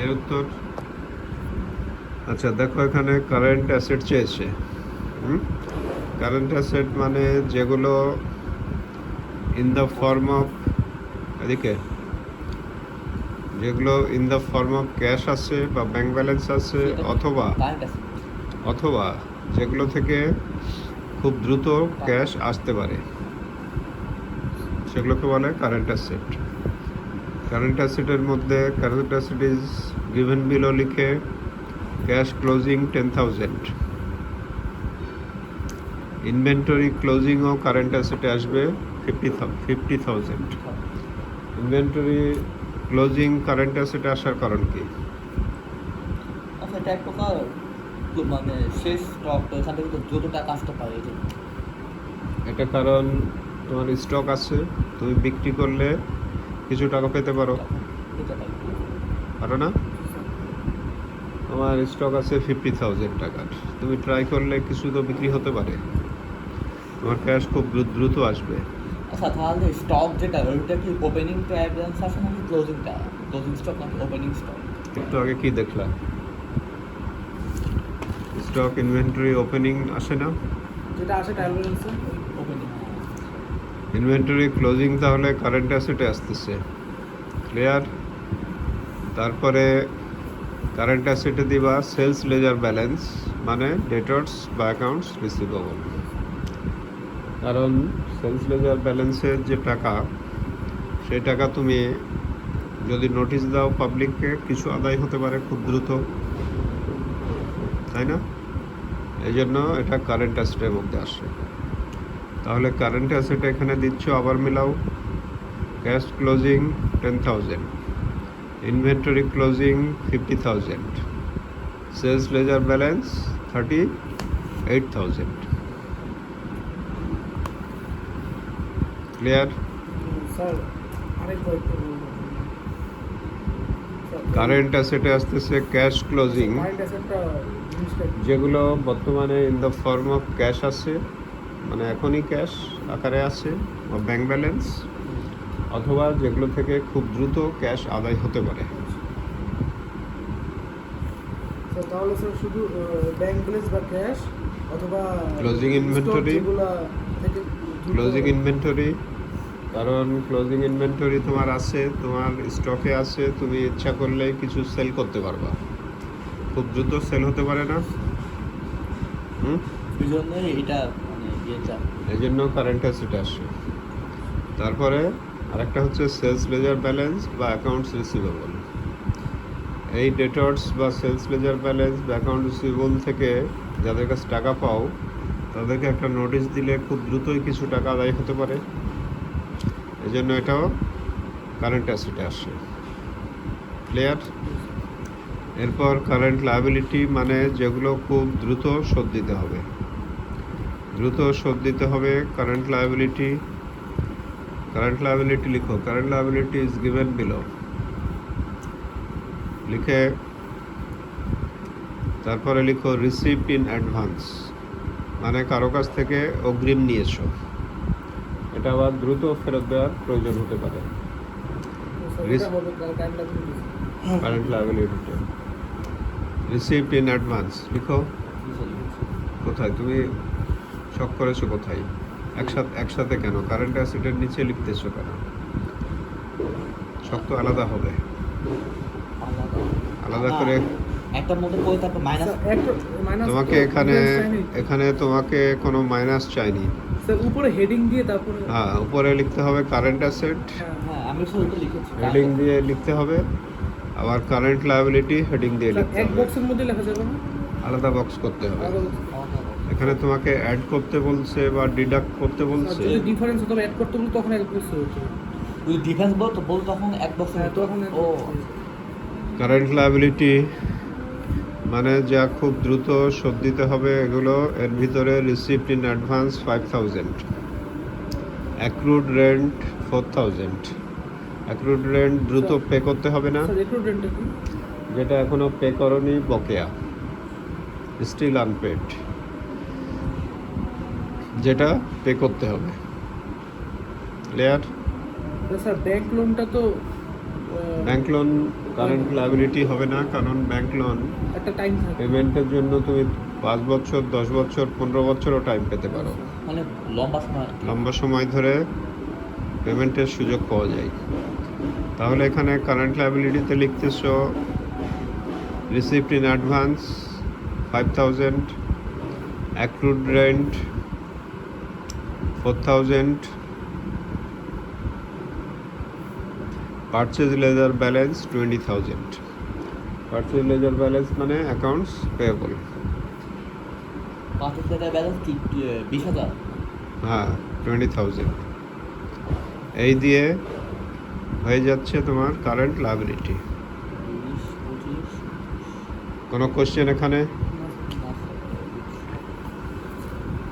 এর উত্তর। আচ্ছা দেখো, এখানে কারেন্ট অ্যাসেট চেয়েছে। কারেন্ট অ্যাসেট মানে যেগুলো ইন দ্য ফর্ম অফ, এদিকে, যেগুলো in the form of cash আছে বা ব্যাংক ব্যালেন্স আছে, অথবা অথবা যেগুলো থেকে খুব দ্রুত ক্যাশ আসতে পারে, সেগুলোকে বলে কারেন্ট অ্যাসেট। কারেন্ট অ্যাসেটের মধ্যে current asset is given below লিখে ক্যাশ ক্লোজিং 10,000, ইনভেন্টরি ক্লোজিংও কারেন্ট অ্যাসেটে আসবে 50,000। ইনভেন্টরি ক্লোজিং কারেন্ট অ্যাসেটে আসার কারণ কি? আচ্ছা, এটা এক প্রকার মানে শেষ স্টক, তো এখান থেকে তো দ্রুত টাকা আসতে পারে এই জন্য। এটা কারণ তোমার স্টক আছে, তুমি বিক্রি করলে কিছু টাকা পেতে পারো, এটা পাই। পারো না? তোমার স্টক আছে 50,000 টাকার, তুমি ট্রাই করলে কিছু তো বিক্রি হতে পারে, তোমার ক্যাশ খুব দ্রুত আসবে। আচ্ছা, তাহলে স্টক যেটা, ওইটা কি ওপেনিং ব্যালেন্স আসে নাকি ক্লোজিংটা? ক্লোজিং স্টক নাকি ওপেনিং স্টক? একটু আগে কি দেখলাম, স্টক ইনভেন্টরি ওপেনিং আসে না? যেটা আসে ট্রায়াল ব্যালেন্সে ওপেনিং। ইনভেন্টরি ক্লোজিং তাহলে কারেন্ট অ্যাসেটে আসতেছে, ক্লিয়ার? তারপরে কারেন্ট অ্যাসেটে দিবা সেলস লেজার ব্যালেন্স, মানে ডেটর্স বা অ্যাকাউন্টস রিসিভেবল। কারণ সেলস লেজার ব্যালেন্সের যে টাকা, সেই টাকা তুমি যদি নোটিশ দাও পাবলিককে, কিছু আদায় হতে পারে খুব দ্রুত, তাই না? এই জন্য এটা কারেন্ট অ্যাসেটের মধ্যে আসে। তাহলে কারেন্ট অ্যাসেট এখানে দিচ্ছ, আবার মিলাও, cash closing 10,000, inventory closing 50,000, sales ledger balance 38,000। Clear? Sir আরেকবার একটু বলবেন? কারেন্ট অ্যাসেটে আসতেছে ক্যাশ ক্লোজিং, কারেন্ট অ্যাসেটটা জিনিসটা কি? যেগুলো বর্তমানে in the form of cash আছে, মানে এখনই ক্যাশ আকারে আছে, বা ব্যাংক ব্যালেন্স, অথবা যেগুলো থেকে খুব দ্রুত ক্যাশ আদায় হতে পারে। স্যার তাহলে স্যার শুধু ব্যাংক ব্যালেন্স বা ক্যাশ অথবা Closing inventory? যেগুলা থেকে ক্লোজিং ইনভেন্টরি, কারণ ক্লোজিং ইনভেন্টরি তোমার আছে, তোমার স্টকে আছে, তুমি ইচ্ছা করলে কিছু সেল করতে পারবা, খুব দ্রুত সেল হতে পারে না? এই জন্যই এটা মানে ইয়েটা। এই জন্য কারেন্ট অ্যাসেট আসে। তারপরে আরেকটা হচ্ছে সেলস লেজার ব্যালেন্স বা অ্যাকাউন্টস রিসিভেবল। এই ডেটর্স বা সেলস লেজার ব্যালেন্স বা অ্যাকাউন্ট রিসিভেবল থেকে যাদের কাছে টাকা পাও, তাদেরকে একটা নোটিশ দিলে খুব দ্রুতই কিছু টাকা আদায় হতে পারে, এই জন্য এটাও কারেন্ট অ্যাসেটে আসে। ক্লিয়ার? এরপর কারেন্ট লায়াবিলিটি, মানে যেগুলো খুব দ্রুত শোধ দিতে হবে, দ্রুত শোধ দিতে হবে কারেন্ট লায়াবিলিটি। কারেন্ট লায়াবিলিটি লিখো, current liability is given below লিখে তারপরে লিখো রিসিভড ইন অ্যাডভান্স, মানে কারো কাছ থেকে অগ্রিম নিয়েছো, এটা আবার দ্রুত ফেরত দেওয়ার প্রয়োজন হতে পারে। এটা হবে কারেন্ট অ্যাসেট। কারেন্ট লায়াবিলিটিতে রিসিভড ইন অ্যাডভান্স লিখো। কোথায় তুমি শক করেছো? কোথায়? একসাথে কেন? কারেন্ট অ্যাসেটের নিচে লিখতেছো কেন? শক তো আলাদা হবে, আলাদা করে। একটার মধ্যে করে তারপর মাইনাস। স্যার একটা মাইনাস তোমাকে এখানে তোমাকে কোনো মাইনাস চাইনি। স্যার উপরে হেডিং দিয়ে তারপরে হ্যাঁ, উপরে লিখতে হবে কারেন্ট অ্যাসেট, হ্যাঁ, আমি শুধু লিখেছি হেডিং দিয়ে লিখতে হবে, আবার কারেন্ট লায়াবিলিটি হেডিং দিয়ে স্যার লিখতে এক হবে, বক্সের মধ্যে লেখা যাবে না? আলাদা বক্স করতে হবে। আলাদা এখানে তোমাকে অ্যাড করতে বলছে বা ডিডাক্ট করতে বলছে, যদি ডিফারেন্স হতো অ্যাড করতে বলতো তখন এক বক্স হতো। যদি ডিফেন্স বল তখন এক বক্স হ্যাঁ তখন এক ও box হতো। কারেন্ট লায়াবিলিটি মানে যা খুব দ্রুত শোধ দিতে হবে, এগুলো এর ভিতরে received in advance 5,000, accrued rent 4,000। Accrued rent দ্রুত পে করতে হবে না, স্যার রেক্রুটমেন্টটা কি? যেটা এখনো পে করনি, বকেয়া, স্টিল আনপেড, যেটা পে করতে হবে। ক্লিয়ার? স্যার ব্যাংক লোনটা তো ব্যাংক লোন কারেন্ট লায়াবিলিটি হবে না, কারণ ব্যাংক লোন একটা টাইম থাকে। পেমেন্টের জন্য তুমি 5 বছর, 10 বছর, 15 বছরও টাইম পেতে পারো। মানে লম্বা সময় লম্বা সময় ধরে পেমেন্টের সুযোগ পাওয়া যায়। তাহলে এখানে কারেন্ট লায়াবিলিটিতে লিখতেছো receipt in advance 5,000, accrued rent 4,000, purchase ledger balance 20,000। Purchase ledger balance মানে অ্যাকাউন্টস পেয়েবল। 5,000 টাকা ব্যালেন্স কি 20,000? হ্যাঁ, 20,000। এই দিয়ে হয়ে যাচ্ছে তোমার কারেন্ট লায়াবিলিটি। 20, 25। কোনো কোশ্চেন এখানে?